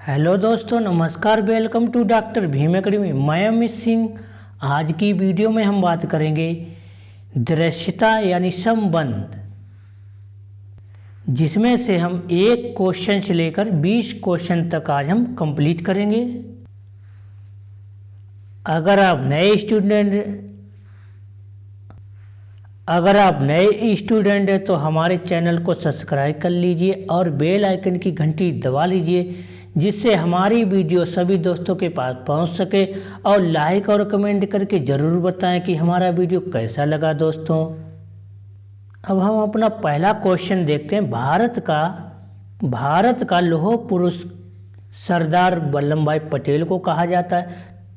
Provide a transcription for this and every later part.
Hello दोस्तों, नमस्कार। Welcome to doctor Bhim academy. मैं अमित सिंह। आज की वीडियो में हम बात करेंगे दृश्यता यानी संबंध, जिसमें से हम एक क्वेश्चन से लेकर 20 क्वेश्चन तक आज हम कंप्लीट करेंगे। अगर आप नए स्टूडेंट हैं तो हमारे चैनल को सब्सक्राइब कर लीजिए और बेल आइकन की घंटी दबा लीजिए, जिससे हमारी वीडियो सभी दोस्तों के पास पहुंच सके। और लाइक और कमेंट करके ज़रूर बताएं कि हमारा वीडियो कैसा लगा दोस्तों। अब हम अपना पहला क्वेश्चन देखते हैं। भारत का लौह पुरुष सरदार वल्लभ भाई पटेल को कहा जाता है,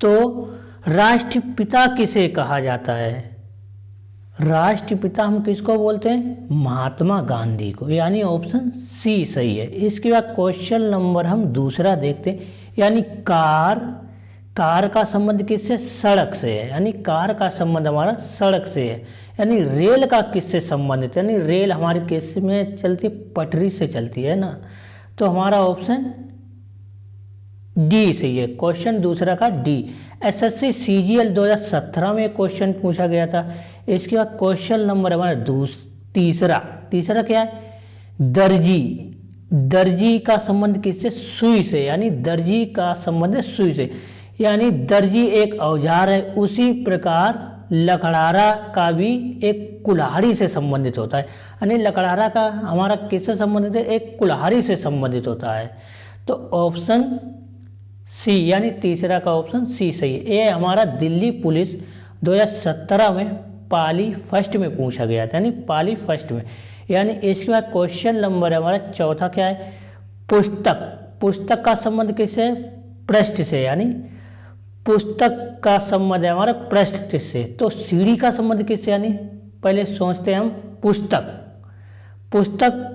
तो राष्ट्रपिता किसे कहा जाता है? राष्ट्रपिता हम किसको बोलते हैं? महात्मा गांधी को, यानी ऑप्शन सी सही है। इसके बाद क्वेश्चन नंबर हम दूसरा देखते हैं, यानी कार का संबंध किससे? सड़क से है, यानी कार का संबंध हमारा सड़क से है। यानी रेल का किससे संबंधित है? यानी रेल हमारे किस में चलती? पटरी से चलती है ना, तो हमारा ऑप्शन डी सही है। क्वेश्चन दूसरा का डी। एसएससी सीजीएल 2017 में क्वेश्चन पूछा गया था। इसके बाद क्वेश्चन नंबर हमारा तीसरा क्या है? दर्जी का संबंध किससे? सुई से, यानी दर्जी का संबंध है सुई से। यानी दर्जी एक औजार है, उसी प्रकार लकड़हारा का भी एक कुल्हाड़ी से संबंधित होता है। यानी लकड़हारा का हमारा किससे संबंधित है? एक कुल्हाड़ी से संबंधित होता है। तो ऑप्शन सी, यानी तीसरा का ऑप्शन सी सही है। ये हमारा दिल्ली पुलिस 2017 में पाली फर्स्ट में पूछा गया था, यानी पाली फर्स्ट में। यानी इसके बाद क्वेश्चन नंबर हमारा चौथा क्या है? पुस्तक का संबंध किससे? पृष्ठ से, यानी पुस्तक का संबंध है हमारा पृष्ठ से। तो सीढ़ी का संबंध किससे? यानी पहले सोचते हैं हम पुस्तक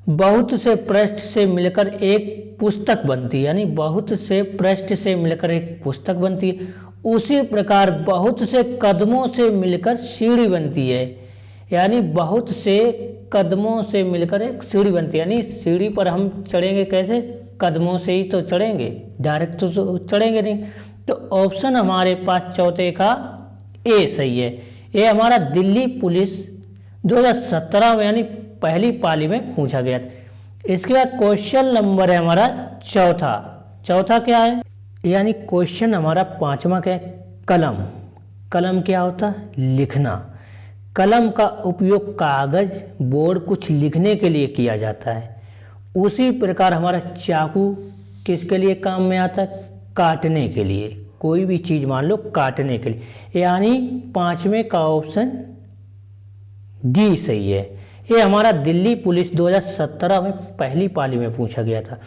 बहुत से पृष्ठ से मिलकर एक पुस्तक बनती है, यानी बहुत से पृष्ठ से मिलकर एक पुस्तक बनती है। उसी प्रकार बहुत से कदमों से मिलकर सीढ़ी बनती है, यानी बहुत से कदमों से मिलकर एक सीढ़ी बनती है। यानी सीढ़ी पर हम चढ़ेंगे कैसे? कदमों से ही तो चढ़ेंगे, डायरेक्ट तो चढ़ेंगे नहीं। तो ऑप्शन हमारे पास चौथे का ए सही है। ये हमारा दिल्ली पुलिस 2017 में, यानी पहली पाली में पूछा गया था। इसके बाद क्वेश्चन नंबर है हमारा चौथा क्या है? यानी क्वेश्चन हमारा पांचवा क्या है? कलम क्या होता है? लिखना। कलम का उपयोग कागज, बोर्ड, कुछ लिखने के लिए किया जाता है। उसी प्रकार हमारा चाकू किसके लिए काम में आता है? काटने के लिए, कोई भी चीज मान लो काटने के लिए। यानी पांचवें का ऑप्शन डी सही है। ये हमारा दिल्ली पुलिस 2017 में पहली पाली में पूछा गया था।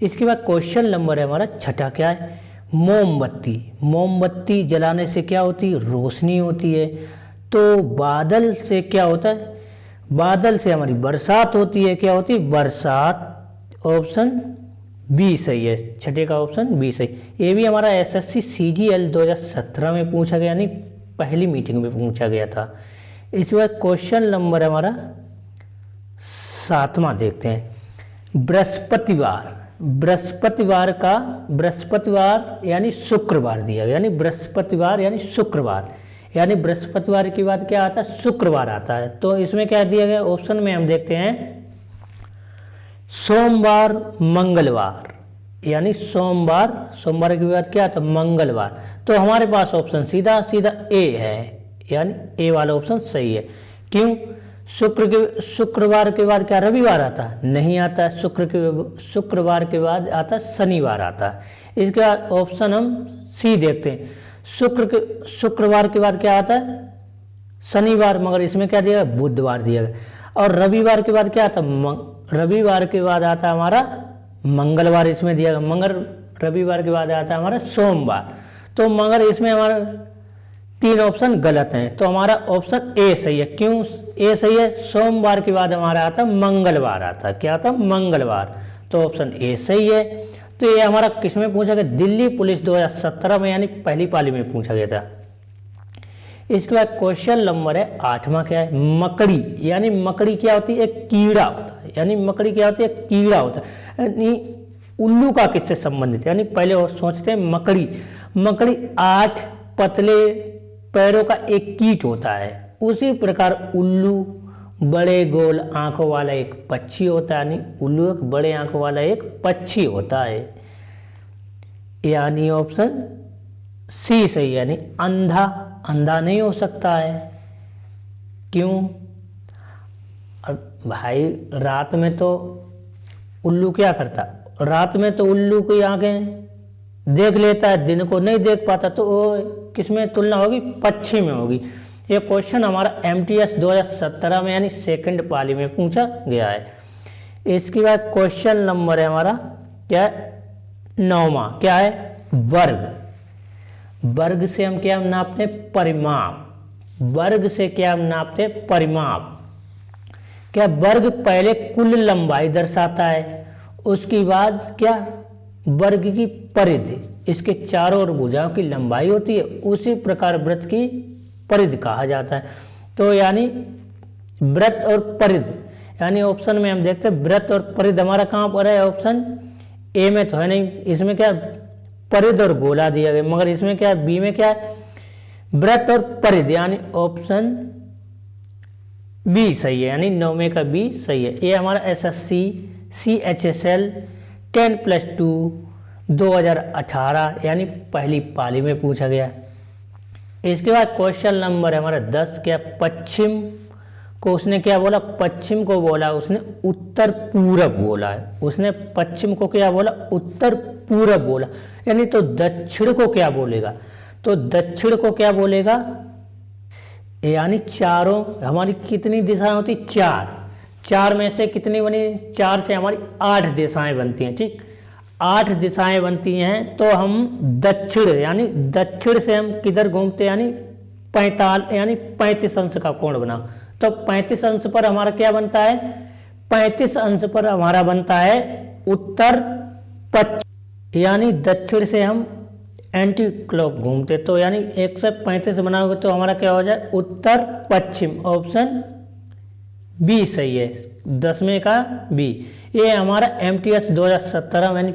इसके बाद क्वेश्चन नंबर है हमारा छठा क्या है? मोमबत्ती जलाने से क्या होती है? रोशनी होती है। तो बादल से क्या होता है? बादल से हमारी बरसात होती है। क्या होती है? बरसात। ऑप्शन बी सही है। छठे का ऑप्शन बी सही। ये भी हमारा एसएससी सीजीएल 2017 में पूछा गया, यानी पहली मीटिंग में पूछा गया था। इसके बाद क्वेश्चन नंबर हमारा सातवां देखते हैं। बृहस्पतिवार यानी शुक्रवार दिया गया, यानी बृहस्पतिवार यानी शुक्रवार। यानी बृहस्पतिवार के बाद क्या आता है? शुक्रवार आता है। तो इसमें क्या दिया गया? ऑप्शन में हम देखते हैं सोमवार, मंगलवार। यानी सोमवार के बाद क्या आता है? मंगलवार। तो हमारे पास ऑप्शन सीधा ए है, यानी ए वाला ऑप्शन सही है। क्यों? शुक्रवार के बाद क्या रविवार आता है? नहीं आता है। शुक्रवार के बाद आता है शनिवार आता है। इसके बाद ऑप्शन हम सी देखते हैं। शुक्रवार के बाद क्या आता है? शनिवार, मगर इसमें क्या दिया गया? बुधवार दिया गया। और रविवार के बाद क्या आता है? रविवार के बाद आता है हमारा मंगलवार, इसमें दिया गया। मगर रविवार के बाद आता है हमारा सोमवार। तो मगर इसमें हमारा 3 ऑप्शन गलत हैं, तो हमारा ऑप्शन ए सही है। क्यों ए सही है? सोमवार के बाद हमारा आता मंगलवार आता। क्या आता? मंगलवार। तो ऑप्शन ए सही है। तो ये हमारा किस में पूछा गया? दिल्ली पुलिस 2017 में, यानी पहली पाली में पूछा गया था। इसके बाद क्वेश्चन नंबर है आठवां क्या है? मकड़ी। यानी मकड़ी क्या होती है? एक कीड़ा होता है। यानी मकड़ी क्या होती है? कीड़ा होता है। यानी उल्लू का किससे संबंधित है, यानी पहले वो सोचते हैं मकड़ी। मकड़ी 8 पतले पैरों का एक कीट होता है। उसी प्रकार उल्लू बड़े गोल आंखों वाला एक पक्षी होता है, यानी उल्लू एक बड़े आंखों वाला एक पक्षी होता है, यानी ऑप्शन सी सही है। यानी अंधा, अंधा नहीं हो सकता है, क्यों? भाई रात में तो उल्लू क्या करता, रात में तो उल्लू की आंखें देख लेता है, दिन को नहीं देख पाता, तो वो किस में तुलना होगी, पक्षी में होगी। ये क्वेश्चन हमारा MTS 2017 में यानी सेकंड पाली में पूछा गया है। इसके बाद क्वेश्चन नंबर है हमारा क्या है, 9वां, क्या है, वर्ग। वर्ग से हम क्या नापते हैं, परिमाप। वर्ग से क्या हम नापते हैं, परिमाप। क्या वर्ग पहले कुल लंबाई दर्शाता है, उसके बाद क्या वर्ग की परिधि, इसके चारों ओर भुजाओं की लंबाई होती है, उसी प्रकार वृत्त की परिधि कहा जाता है। तो यानी वृत्त और परिधि, यानी ऑप्शन में हम देखते हैं वृत्त और परिधि हमारा कहाँ पर है, ऑप्शन ए में तो है नहीं, इसमें क्या परिधि और गोला दिया गया, मगर इसमें क्या बी में क्या है, वृत्त और परिधि, यानी ऑप्शन बी सही है, यानी 9वें का बी सही है। ये हमारा SSC CHSL 10+2 2018 यानी पहली पाली में पूछा गया। इसके बाद क्वेश्चन नंबर है हमारा 10, क्या पश्चिम को उसने क्या बोला, पश्चिम को बोला उसने उत्तर पूरब बोला है, उसने पश्चिम को क्या बोला, उत्तर पूरब बोला, यानी तो दक्षिण को क्या बोलेगा, तो दक्षिण को क्या बोलेगा, यानी चारों हमारी कितनी दिशाएं होती, 4, 4 में से कितनी बनी, 4 से हमारी 8 दिशाएं बनती हैं, ठीक, 8 दिशाएं बनती हैं। तो हम दक्षिण, यानी दक्षिण से हम किधर घूमते, यानी 45 यानी 35 अंश का कोण बना, तो 35 अंश पर हमारा क्या बनता है, 35 अंश पर हमारा बनता है उत्तर पश्चिम, यानी दक्षिण से हम एंटी क्लॉक घूमते, तो यानी 135 बनाओगे तो हमारा क्या हो जाए, उत्तर पश्चिम, ऑप्शन बी सही है, 10वें का बी। ये हमारा MTS 2017 यानी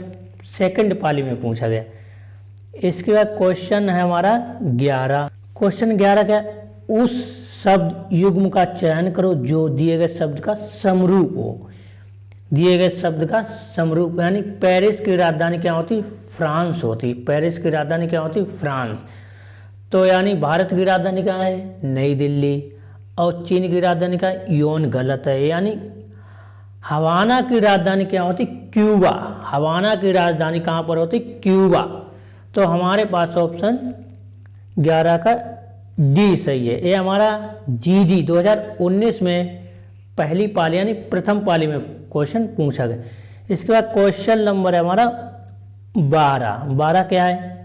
सेकंड पाली में पूछा गया। इसके बाद क्वेश्चन है हमारा 11, क्वेश्चन 11 क्या, उस शब्द युग्म का चयन करो जो दिए गए शब्द का समरूप हो, दिए गए शब्द का समरूप, यानी पेरिस की राजधानी क्या होती, फ्रांस होती, पेरिस की राजधानी क्या होती, फ्रांस। तो यानी भारत की राजधानी क्या है, नई दिल्ली, और चीन की राजधानी का योन, गलत है, यानी हवाना की राजधानी क्या होती, क्यूबा, हवाना की राजधानी कहाँ पर होती, क्यूबा। तो हमारे पास ऑप्शन 11 का डी सही है। ये हमारा GD 2019 में पहली पाली यानी प्रथम पाली में क्वेश्चन पूछा गया। इसके बाद क्वेश्चन नंबर है हमारा 12, 12 क्या है,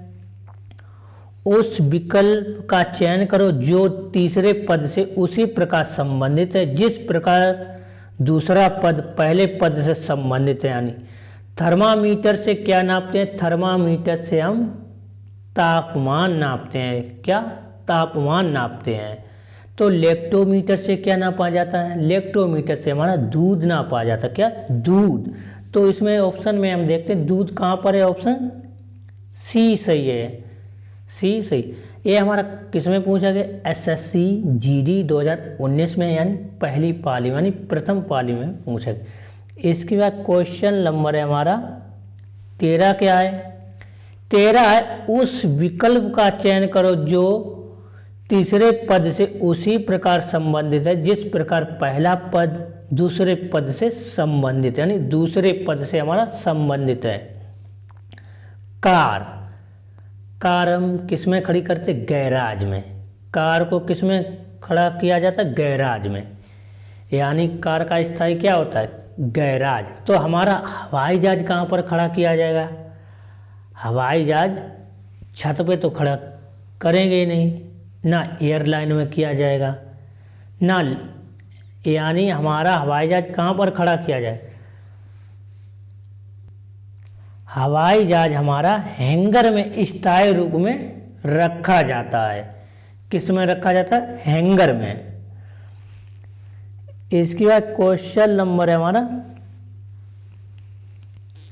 उस विकल्प का चयन करो जो तीसरे पद से उसी प्रकार संबंधित है जिस प्रकार दूसरा पद पहले पद से संबंधित है। यानी थर्मामीटर से क्या नापते हैं, थर्मामीटर से हम तापमान नापते हैं, क्या तापमान नापते हैं। तो लेक्टोमीटर से क्या नापा जाता है, लेक्टोमीटर से हमारा दूध नापा जाता है, क्या दूध। तो इसमें ऑप्शन में हम देखते हैं दूध कहाँ पर है, ऑप्शन सी सही है, सी सही। ये हमारा किस में पूछा गया, SSC GD 2019 में यानी पहली पाली यानी प्रथम पाली में पूछा गया। इसके बाद क्वेश्चन नंबर है हमारा 13, क्या है, 13 है, उस विकल्प का चयन करो जो तीसरे पद से उसी प्रकार संबंधित है जिस प्रकार पहला पद दूसरे पद से संबंधित है, यानी दूसरे पद से हमारा संबंधित है। कार, कार हम किस में खड़ी करते, गैराज में, कार को किस में खड़ा किया जाता है, गैराज में, यानी कार का स्थायी क्या होता है, गैराज। तो हमारा हवाई जहाज कहाँ पर खड़ा किया जाएगा, हवाई जहाज छत पे तो खड़ा करेंगे ही नहीं ना, एयरलाइन में किया जाएगा ना, यानी हमारा हवाई जहाज कहाँ पर खड़ा किया जाए, हवाई जहाज हमारा हैंगर में स्थायी रूप में रखा जाता है। किस में रखा जाता है, हैंगर में। इसके बाद क्वेश्चन नंबर है हमारा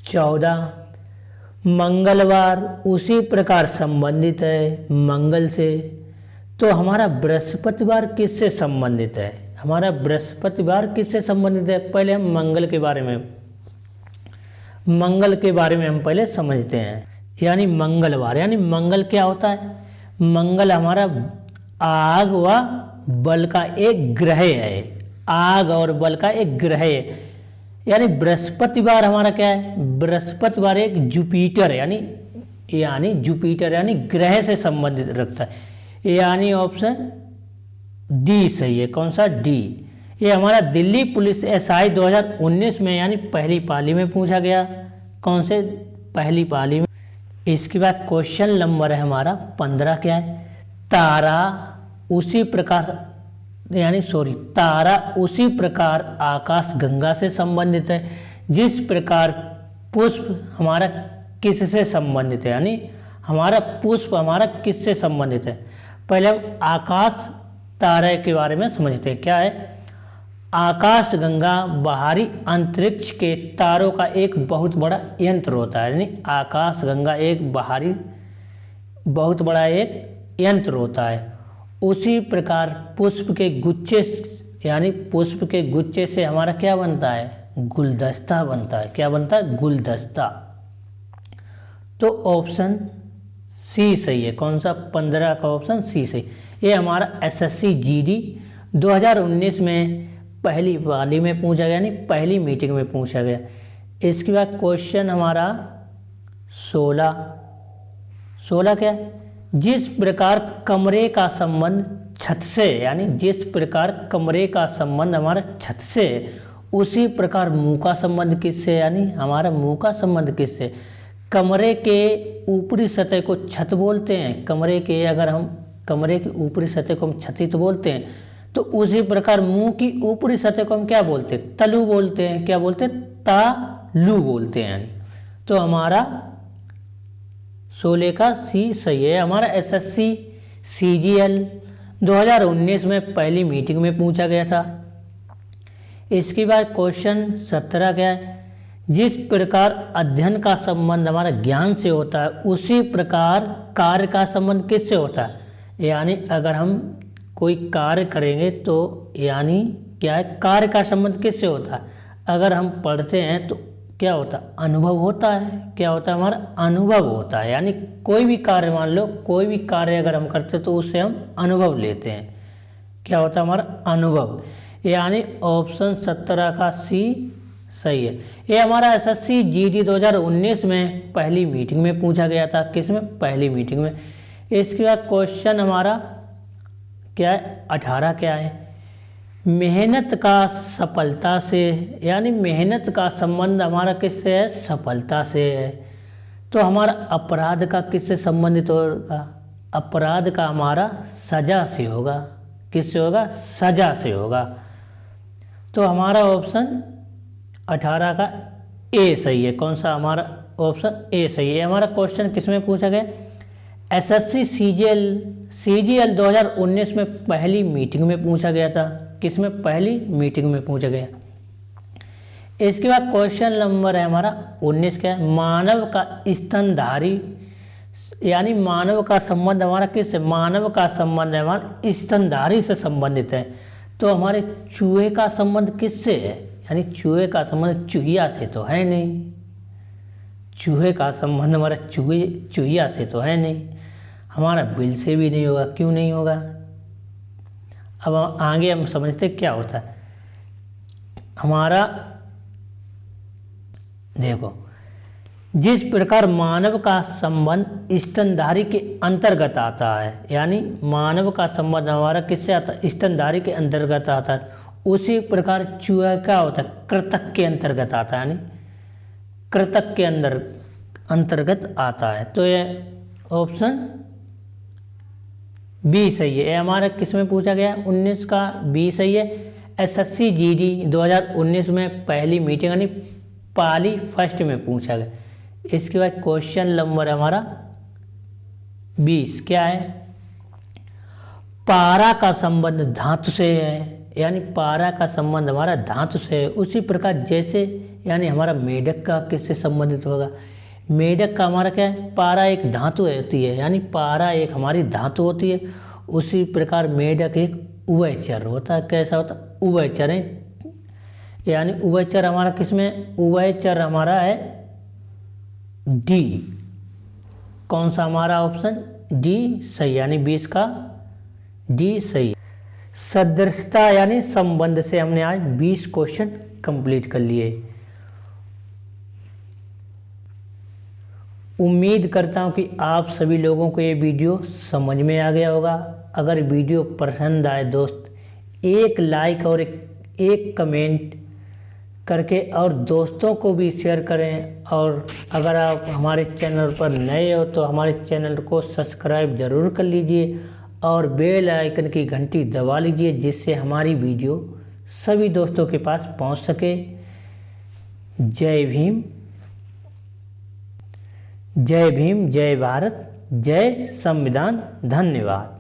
14। मंगलवार उसी प्रकार संबंधित है मंगल से। तो हमारा बृहस्पतिवार किससे संबंधित है? हमारा बृहस्पतिवार किससे संबंधित है? पहले हम मंगल के बारे में हम पहले समझते हैं। यानी मंगलवार, यानी मंगल क्या होता है? मंगल हमारा आग व बल का एक ग्रह है। आग और बल का एक ग्रह है। यानी बृहस्पतिवार हमारा क्या है? बृहस्पतिवार एक जुपिटर यानी जुपिटर यानी ग्रह से संबंधित रखता है। यानी ऑप्शन डी सही है। कौन सा? डी। ये हमारा दिल्ली पुलिस एसआई 2019 में यानी पहली पाली में पूछा गया। कौन से? पहली पाली में। इसके बाद क्वेश्चन नंबर है हमारा 15 क्या है? तारा उसी प्रकार आकाश गंगा से संबंधित है जिस प्रकार पुष्प हमारा किससे संबंधित है? यानी हमारा पुष्प हमारा किससे संबंधित है? पहले हम आकाश तारे के बारे में समझते हैं। क्या है? आकाश गंगा बाहरी अंतरिक्ष के तारों का एक बहुत बड़ा यंत्र होता है। यानी आकाश गंगा एक बाहरी बहुत बड़ा एक यंत्र होता है। उसी प्रकार पुष्प के गुच्छे से हमारा क्या बनता है? गुलदस्ता बनता है। क्या बनता है? गुलदस्ता। तो ऑप्शन सी सही है। कौन सा? 15 का ऑप्शन सी सही। ये हमारा एसएससी जीडी 2019 में पहली पाली में पूछा गया, यानी पहली मीटिंग में पूछा गया। इसके बाद क्वेश्चन हमारा 16 क्या है? जिस प्रकार कमरे का संबंध छत से, यानी जिस प्रकार कमरे का संबंध हमारा छत से, उसी प्रकार मुंह का संबंध किससे? यानी हमारा मुंह का संबंध किससे? कमरे के ऊपरी सतह को छत बोलते हैं। कमरे की ऊपरी सतह को हम छतित बोलते हैं। तो उसी प्रकार मुंह की ऊपरी सतह को हम क्या बोलते हैं? तलु बोलते हैं। क्या बोलते हैं? तालु बोलते हैं। तो हमारा 16 का सी सही है। हमारा एसएससी सीजीएल 2019 में पहली मीटिंग में पूछा गया था। इसके बाद क्वेश्चन 17 क्या है? जिस प्रकार अध्ययन का संबंध हमारा ज्ञान से होता है उसी प्रकार कार्य का संबंध किससे होता है? यानी अगर हम कोई कार्य करेंगे तो यानी क्या है? कार्य का संबंध किससे होता है? अगर हम पढ़ते हैं तो क्या होता है? अनुभव होता है। क्या होता है? हमारा अनुभव होता है। यानी कोई भी कार्य, मान लो कोई भी कार्य अगर हम करते हैं तो उससे हम अनुभव लेते हैं। क्या होता है? हमारा अनुभव। यानी ऑप्शन 17 का सी सही है। ये हमारा एसएससी जीडी 2019 में पहली मीटिंग में पूछा गया था। किसमें? पहली मीटिंग में। इसके बाद क्वेश्चन हमारा क्या है? 18 क्या है? मेहनत का सफलता से, यानी मेहनत का संबंध हमारा किससे है? सफलता से है। तो हमारा अपराध का किससे संबंधित होगा? अपराध का हमारा सजा से होगा। किससे होगा? सजा से होगा। तो हमारा ऑप्शन 18 का ए सही है। कौन सा? हमारा ऑप्शन ए सही है। हमारा क्वेश्चन किसमें पूछा गया? एसएससी सीजीएल 2019 में पहली मीटिंग में पूछा गया था। किसमें? पहली मीटिंग में पूछा गया। इसके बाद क्वेश्चन नंबर है हमारा 19 क्या है? मानव का स्तनधारी, यानी मानव का संबंध हमारा किससे? मानव का संबंध है हमारा स्तनधारी से संबंधित है। तो हमारे चूहे का संबंध किससे है? यानी चूहे का संबंध चूहिया से तो है नहीं। चूहे का संबंध हमारा चूहिया से तो है नहीं। हमारा बिल से भी नहीं होगा। क्यों नहीं होगा? अब आगे हम समझते क्या होता है। हमारा देखो, जिस प्रकार मानव का संबंध स्तनधारी के अंतर्गत आता है, यानी मानव का संबंध हमारा किससे आता है? स्तनधारी के अंतर्गत आता है। उसी प्रकार चूहा क्या होता है? कृतक के अंतर्गत आता है। यानी कृतक के अंतर्गत आता है। तो ये ऑप्शन बी सही है। ये हमारा किस में पूछा गया? 19 का बी सही है। एसएससी जीडी 2019 में पहली मीटिंग यानी पाली फर्स्ट में पूछा गया। इसके बाद क्वेश्चन नंबर हमारा 20 क्या है? पारा का संबंध धातु से है, यानी पारा का संबंध हमारा धातु से है। उसी प्रकार जैसे यानी हमारा मेढक का किससे संबंधित होगा? मेढक का हमारा क्या है? पारा एक धातु होती है, यानी पारा एक हमारी धातु होती है। उसी प्रकार मेढक एक उभयचर होता है। कैसा होता है? उभयचर है, यानी उभयचर हमारा किसमें? उभयचर हमारा है डी। कौन सा हमारा ऑप्शन? डी सही, यानी 20 का डी सही। सदृशता यानी संबंध से हमने आज 20 क्वेश्चन कंप्लीट कर लिए। उम्मीद करता हूं कि आप सभी लोगों को ये वीडियो समझ में आ गया होगा। अगर वीडियो पसंद आए दोस्त, एक लाइक और एक कमेंट करके और दोस्तों को भी शेयर करें। और अगर आप हमारे चैनल पर नए हो तो हमारे चैनल को सब्सक्राइब ज़रूर कर लीजिए और बेल आइकन की घंटी दबा लीजिए, जिससे हमारी वीडियो सभी दोस्तों के पास पहुंच सके। जय भीम, जय भीम, जय भारत, जय संविधान। धन्यवाद।